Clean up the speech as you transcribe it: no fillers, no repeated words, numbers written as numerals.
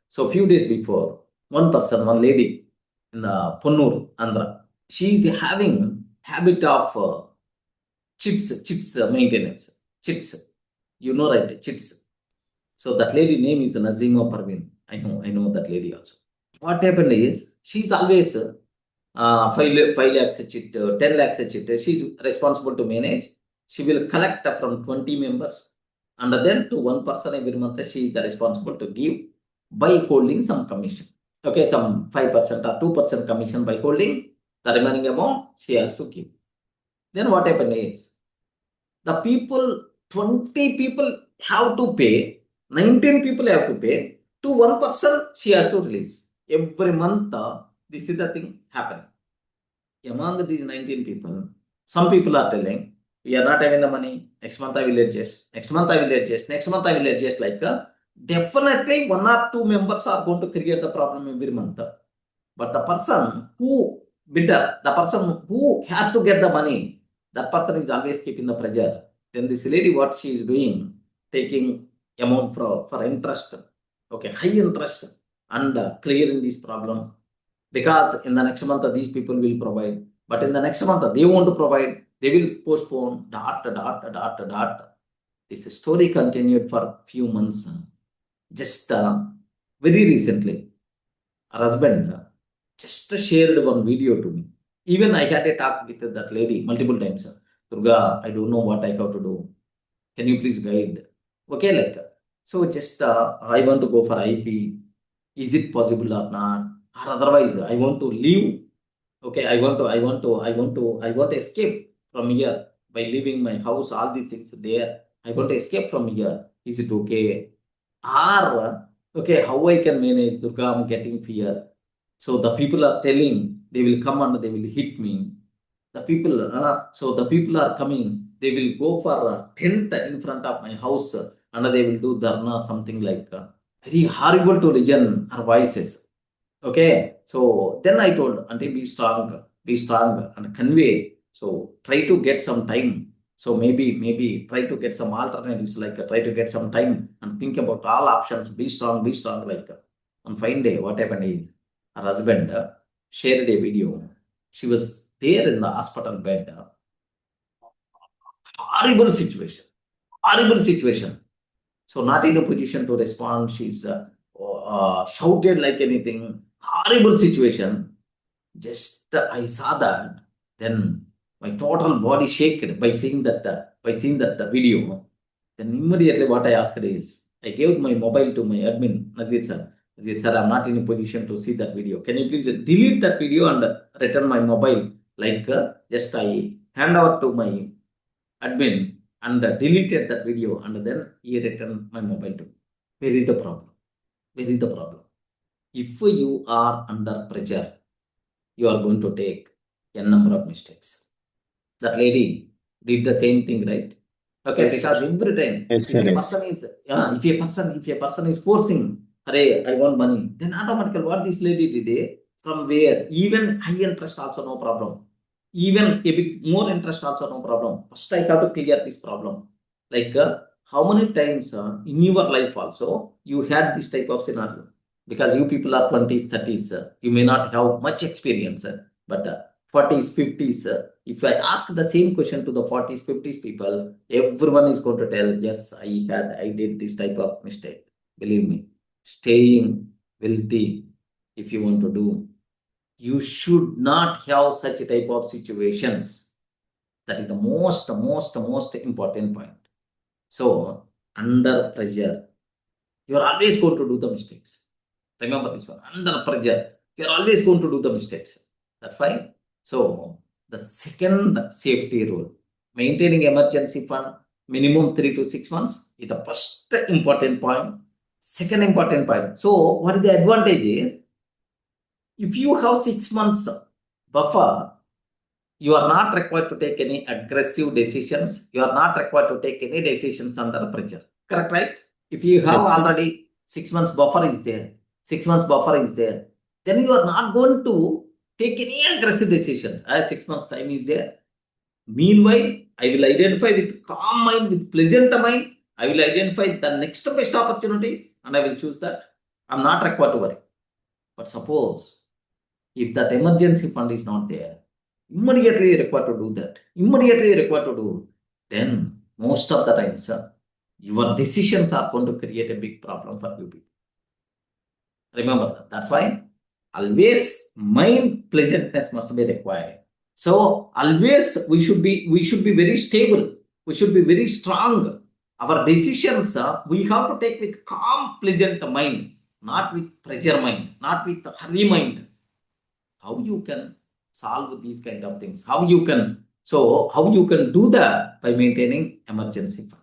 So a few days before, one person, one lady in Ponnur, Andhra, she is having habit of chits maintenance. Chits. You know, right? Chits. So that lady name is Nazima Parveen. I know that lady also. What happened is she's always 5 lakhs a chit, 10 lakhs a chit. She's responsible to manage. She will collect from 20 members, and then to one person every month she is responsible to give by holding some commission. Okay, some 5% or 2% commission by holding the remaining amount she has to give. Then what happened is the people, 20 people have to pay, 19 people have to pay, to one person she has to release. Every month, this is the thing happening. Among these 19 people, some people are telling, we are not having the money, next month I will adjust, next month I will adjust, next month I will adjust. Like definitely one or two members are going to create the problem every month. But the person who bidder, the person who has to get the money, that person is always keeping the pressure. Then this lady, what she is doing, taking amount for interest, okay, high interest, and clearing this problem. Because in the next month, these people will provide. But in the next month, they want to provide, they will postpone, dot. This story continued for a few months. Just very recently, her husband just shared one video to me. Even I had a talk with that lady multiple times. Durga, I don't know what I have to do. Can you please guide? Okay, like so. Just I want to go for IP. Is it possible or not? Or otherwise, I want to leave. Okay, I want to escape from here by leaving my house. All these things there. I want to escape from here. Is it okay? Or okay, how I can manage? Durga, I'm getting fear. So the people are telling they will come and they will hit me. So the people are coming. They will go for a tent in front of my house and they will do dharna, something like very horrible to listen her voices. Okay, so then I told, Auntie, be strong and convey. So try to get some time. So maybe try to get some alternatives, like try to get some time and think about all options. Be strong, like on fine day. What happened is her husband shared a video. She was there in the hospital bed. Horrible situation. Horrible situation. So not in a position to respond. She's shouted like anything. Horrible situation. Just I saw that. Then my total body shaken by seeing that video. Then immediately what I asked is, I gave my mobile to my admin, Nazir sir. Nazir sir, I'm not in a position to see that video. Can you please delete that video and return my mobile? Like just I hand over to my admin and deleted that video and then he returned my mobile to me. Where is the problem? Where is the problem? If you are under pressure, you are going to take a number of mistakes. That lady did the same thing, right? Okay, Yes, because sir. every time, Yes, if sir. a Yes. person is, if a person is forcing, "Hare, I want money," then automatically what this lady did, from where even high interest also no problem, even a bit more interest also no problem. First, I have to clear this problem. Like how many times in your life also you had this type of scenario? Because you people are 20s, 30s, you may not have much experience, but 40s, 50s. If I ask the same question to the 40s, 50s people, everyone is going to tell, yes, I did this type of mistake. Believe me, staying wealthy, if you want to do, you should not have such a type of situations. That is the most important point. So, under pressure, you're always going to do the mistakes. Remember this one. Under pressure, you're always going to do the mistakes. That's fine. So, the second safety rule, maintaining emergency fund minimum 3 to 6 months is the first important point. Second important point. So, what is the advantage is, if you have 6 months buffer, you are not required to take any aggressive decisions. You are not required to take any decisions under pressure. Correct, right? If you have Yes, sir. already 6 months buffer is there, 6 months buffer is there, then you are not going to take any aggressive decisions. As 6 months time is there. Meanwhile, I will identify with calm mind, with pleasant mind. I will identify the next best opportunity and I will choose that. I'm not required to worry. But suppose if that emergency fund is not there, immediately required to do that, immediately required to do, then most of the time, sir, your decisions are going to create a big problem for you people. Remember that. That's why always mind pleasantness must be required. So always we should be very stable. We should be very strong. Our decisions we have to take with calm, pleasant mind, not with pressure mind, not with hurry mind. How you can solve these kind of things? How you can do that by maintaining emergency fund?